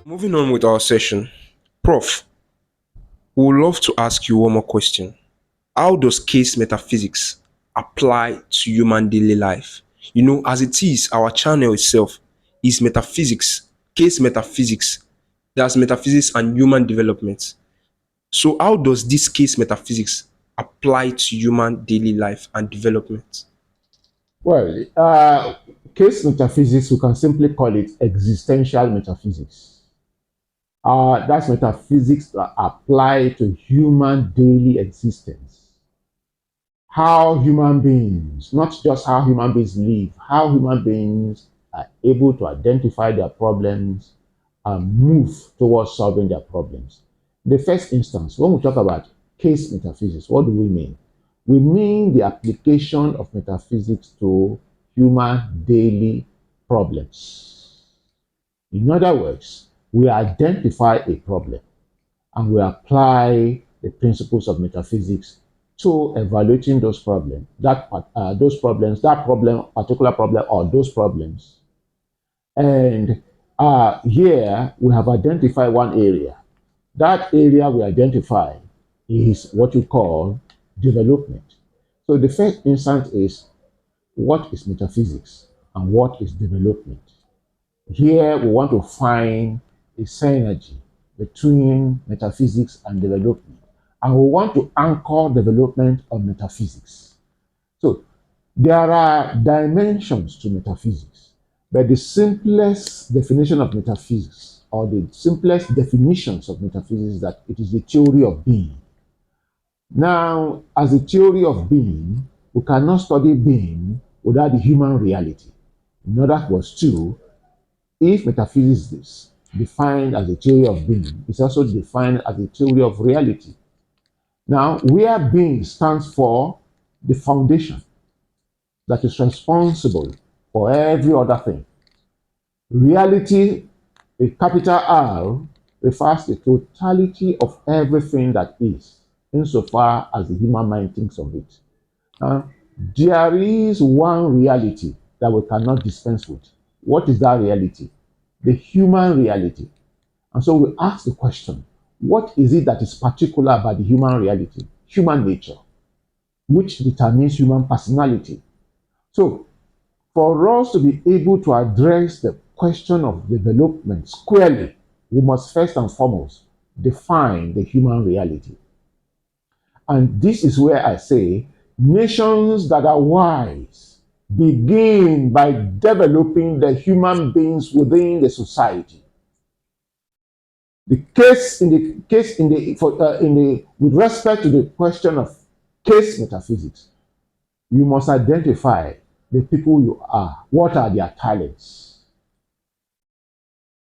Moving on with our session, Prof, we would love to ask you one more question. How does case metaphysics apply to human daily life? As it is, our channel itself is metaphysics, case metaphysics. That's metaphysics and human development. So, how does this case metaphysics apply to human daily life and development? Well, case metaphysics, we can simply call it existential metaphysics. That's metaphysics that apply to human daily existence. How human beings, not just how human beings live, how human beings are able to identify their problems and move towards solving their problems. In the first instance, when we talk about case metaphysics, what do we mean? We mean the application of metaphysics to human daily problems. In other words, we identify a problem and we apply the principles of metaphysics to evaluating those problems, that problem, particular problem, or those problems. And here we have identified one area. That area we identify is what you call development. So the first instance is what is metaphysics and what is development. Here we want to find a synergy between metaphysics and development. And we want to anchor development on metaphysics. So there are dimensions to metaphysics, but the simplest definition of metaphysics, or the simplest definitions of metaphysics, is that it is the theory of being. Now, as a theory of being, we cannot study being without the human reality. In other words, too, if metaphysics is defined as a theory of being, it's also defined as a theory of reality. Now, where being stands for the foundation that is responsible for every other thing. Reality, a capital R, refers to the totality of everything that is, insofar as the human mind thinks of it. Now, there is one reality that we cannot dispense with. What is that reality? The human reality. And so we ask the question, what is it that is particular about the human reality, human nature, which determines human personality? So, for us to be able to address the question of development squarely, we must first and foremost define the human reality. And this is where I say nations that are wise begin by developing the human beings within the society. With respect to the question of case metaphysics, you must identify the people you are. What are their talents?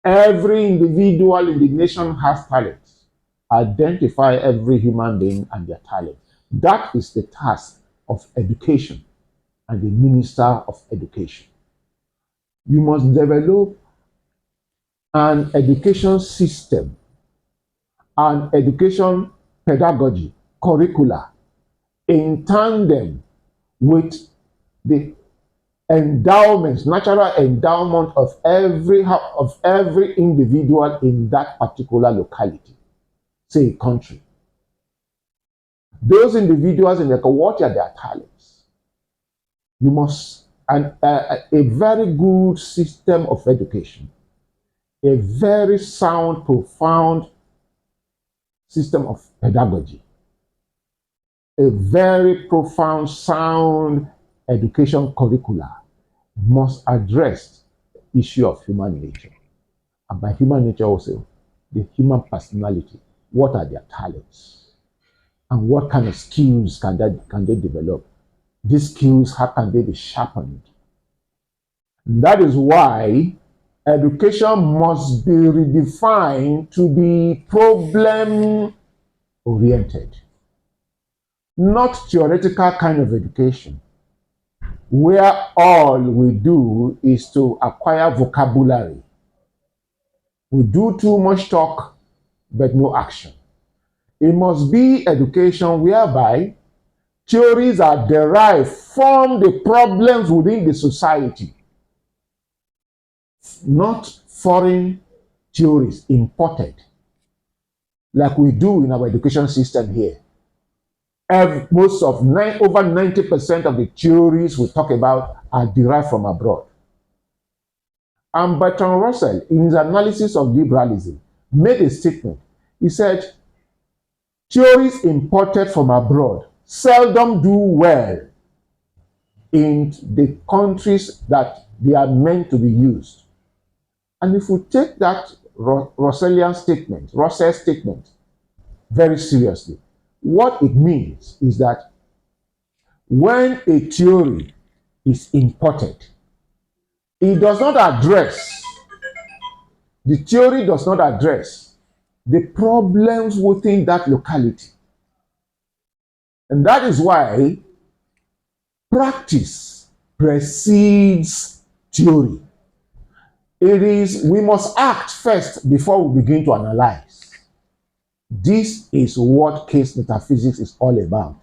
Every individual in the nation has talents. Identify every human being and their talent. That is the task of education and the minister of education. You must develop an education system, an education pedagogy, curricula, in tandem with the endowments, natural endowment of every individual in that particular locality, say a country. Those individuals in the what are their talents? You must a very good system of education, a very sound, profound system of pedagogy, a very profound, sound education curricula must address the issue of human nature. And by human nature also, the human personality. What are their talents? And what kind of skills can they develop? These skills, how can they be sharpened? That is why education must be redefined to be problem oriented, not theoretical kind of education, where all we do is to acquire vocabulary. We do too much talk, but no action. It must be education whereby theories are derived from the problems within the society, not foreign theories imported, like we do in our education system here. Most of over 90% of the theories we talk about are derived from abroad. And Bertrand Russell, in his analysis of liberalism, made a statement. He said, theories imported from abroad seldom do well in the countries that they are meant to be used. And if we take that Russellian statement, Russell's statement, very seriously, what it means is that when a theory is imported, it does not address, the theory does not address the problems within that locality. And that is why practice precedes theory. It is, we must act first before we begin to analyze. This is what case metaphysics is all about.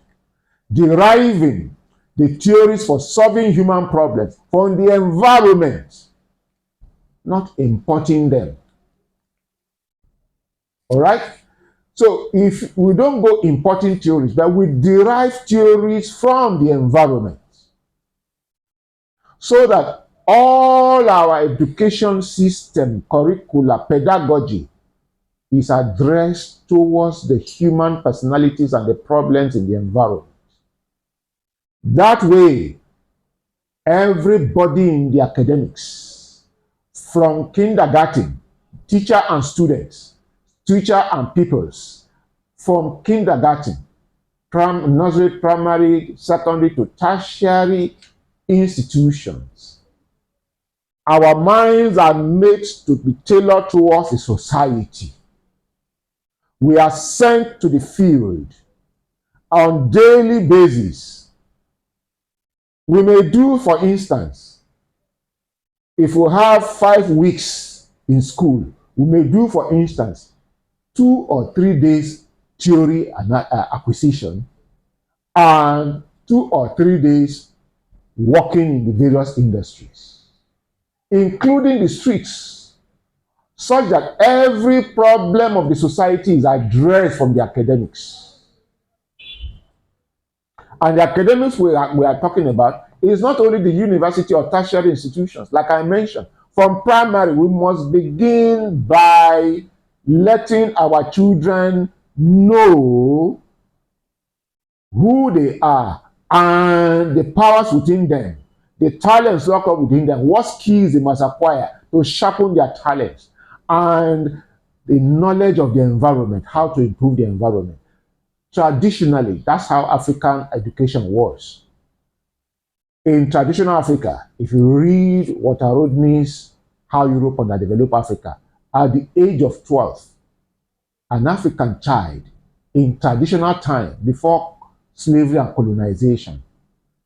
Deriving the theories for solving human problems from the environment, not importing them. All right? So if we don't go importing theories, but we derive theories from the environment, so that all our education system, curricula, pedagogy is addressed towards the human personalities and the problems in the environment. That way, everybody in the academics, from kindergarten, teacher and students, teacher and pupils, from kindergarten, nursery, primary, secondary to tertiary institutions, our minds are made to be tailored towards the society. We are sent to the field on daily basis. We may do, for instance, if we have 5 weeks in school, we may do, for instance, 2 or 3 days theory and acquisition, and 2 or 3 days working in the various industries, including the streets, such that every problem of the society is addressed from the academics. And the academics we are talking about is not only the university or tertiary institutions. Like I mentioned, from primary, we must begin by letting our children know who they are and the powers within them, the talents locked up within them, what skills they must acquire to sharpen their talents, and the knowledge of the environment, how to improve the environment. Traditionally, that's how African education was. In traditional Africa, if you read Walter Rodney's How Europe Underdeveloped Africa, at the age of 12, an African child in traditional time, before slavery and colonization,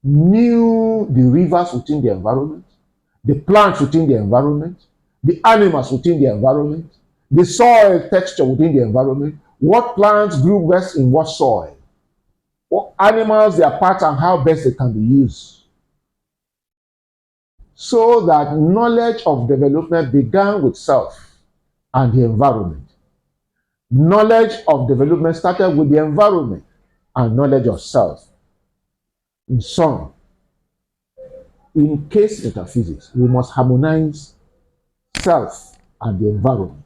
knew the rivers within the environment, the plants within the environment, the animals within the environment, the soil texture within the environment, what plants grew best in what soil, what animals, their parts, and how best they can be used. So that knowledge of development began with self and the environment. Knowledge of development started with the environment and knowledge of self. In sum, in case metaphysics, we must harmonize self and the environment.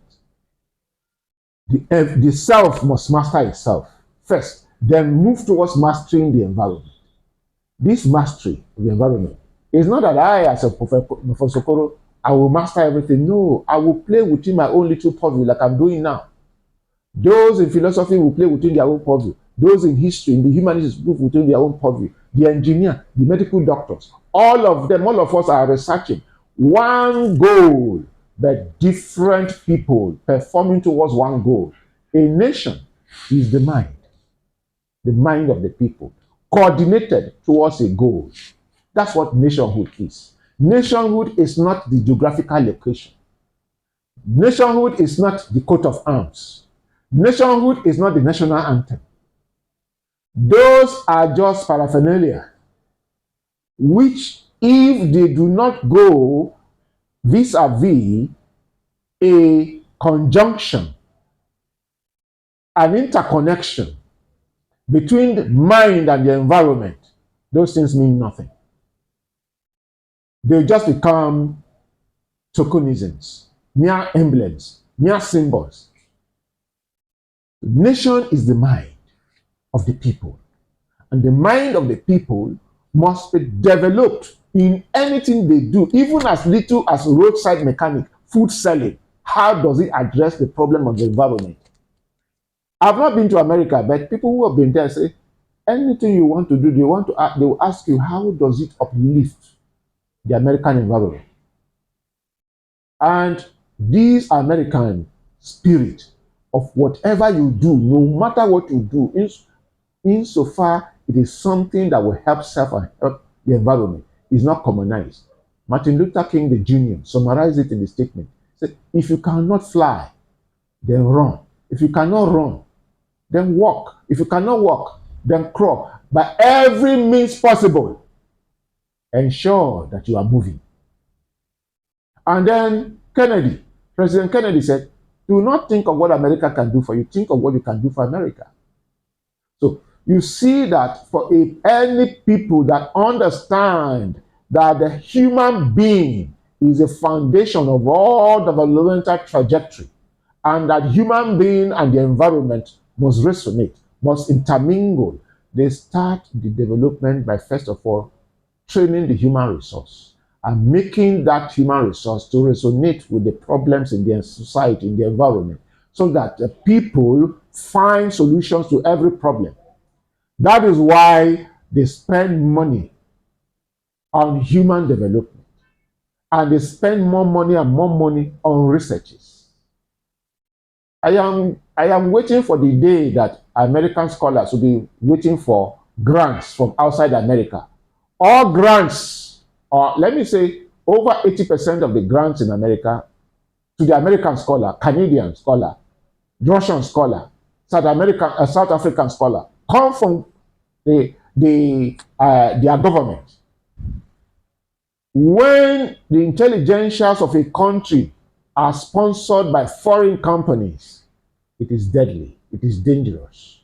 The self must master itself first, then move towards mastering the environment. This mastery of the environment is not that I, as a Professor Koro, I will master everything. No, I will play within my own little purview like I'm doing now. Those in philosophy will play within their own purview. Those in history, in the humanities, move within their own purview. The engineer, the medical doctors, all of them, all of us are researching one goal, but different people performing towards one goal. A nation is the mind of the people, coordinated towards a goal. That's what nationhood is. Nationhood is not the geographical location. Nationhood is not the coat of arms. Nationhood is not the national anthem. Those are just paraphernalia, which, if they do not go vis-a-vis a conjunction, an interconnection between the mind and the environment, those things mean nothing. They just become tokenisms, mere emblems, mere symbols. The nation is the mind of the people, and the mind of the people must be developed in anything they do, even as little as roadside mechanic, food selling. How does it address the problem of the environment? I've not been to America, but people who have been there say anything you want to do, they will ask you, how does it uplift the American environment? And this American spirit of whatever you do, no matter what you do, insofar it is something that will help self and help the environment, is not commonized. Martin Luther King the Jr. summarized it in the statement. He said, if you cannot fly, then run. If you cannot run, then walk. If you cannot walk, then crawl. By every means possible, ensure that you are moving. And then President Kennedy said, do not think of what America can do for you. Think of what you can do for America. So you see that for any people that understand that the human being is a foundation of all developmental trajectory, and that human being and the environment must resonate, must intermingle, they start the development by, first of all, training the human resource and making that human resource to resonate with the problems in their society, in the environment, so that the people find solutions to every problem. That is why they spend money on human development, and they spend more money and more money on researches. I am waiting for the day that American scholars will be waiting for grants from outside America. All grants, or let me say over 80% of the grants in America to the American scholar, Canadian scholar, Russian scholar, South African scholar, come from their government. When the intelligentsias of a country are sponsored by foreign companies, it is deadly, it is dangerous.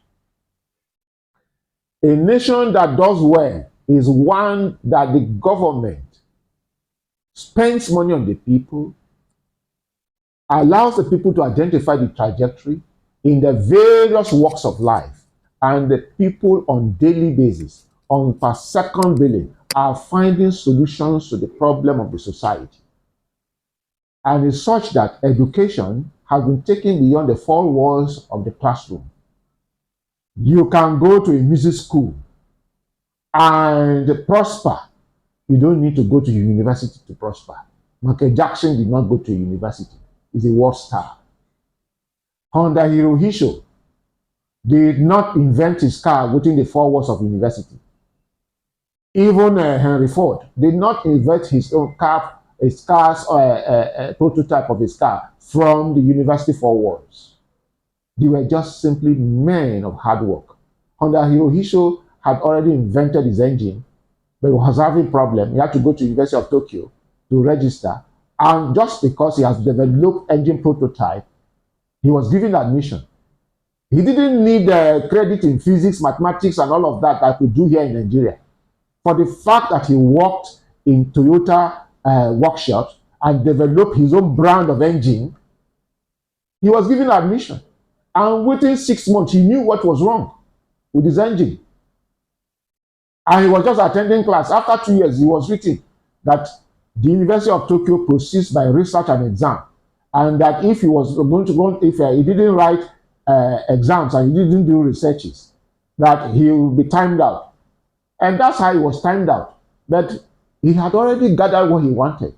A nation that does well is one that the government spends money on the people, allows the people to identify the trajectory in the various walks of life, and the people on daily basis, on per second billing, are finding solutions to the problem of the society. And it's such that education has been taken beyond the four walls of the classroom. You can go to a music school and prosper. You don't need to go to university to prosper. Michael Jackson did not go to university. He's a world star. Honda Hirohito did not invent his car within the four walls of university. Even Henry Ford did not invent his own car, his car's prototype of his car from the university four walls. They were just simply men of hard work. Honda Hirohito had already invented his engine, but he was having a problem. He had to go to the University of Tokyo to register. And just because he has developed engine prototype, he was given admission. He didn't need credit in physics, mathematics, and all of that I could do here in Nigeria. For the fact that he worked in Toyota workshops and developed his own brand of engine, he was given admission. And within 6 months, he knew what was wrong with his engine. And he was just attending class. After 2 years, he was written that the University of Tokyo proceeds by research and exam. And that if he was going to go, if he didn't write exams and he didn't do researches, that he will be timed out. And that's how he was timed out. But he had already gathered what he wanted.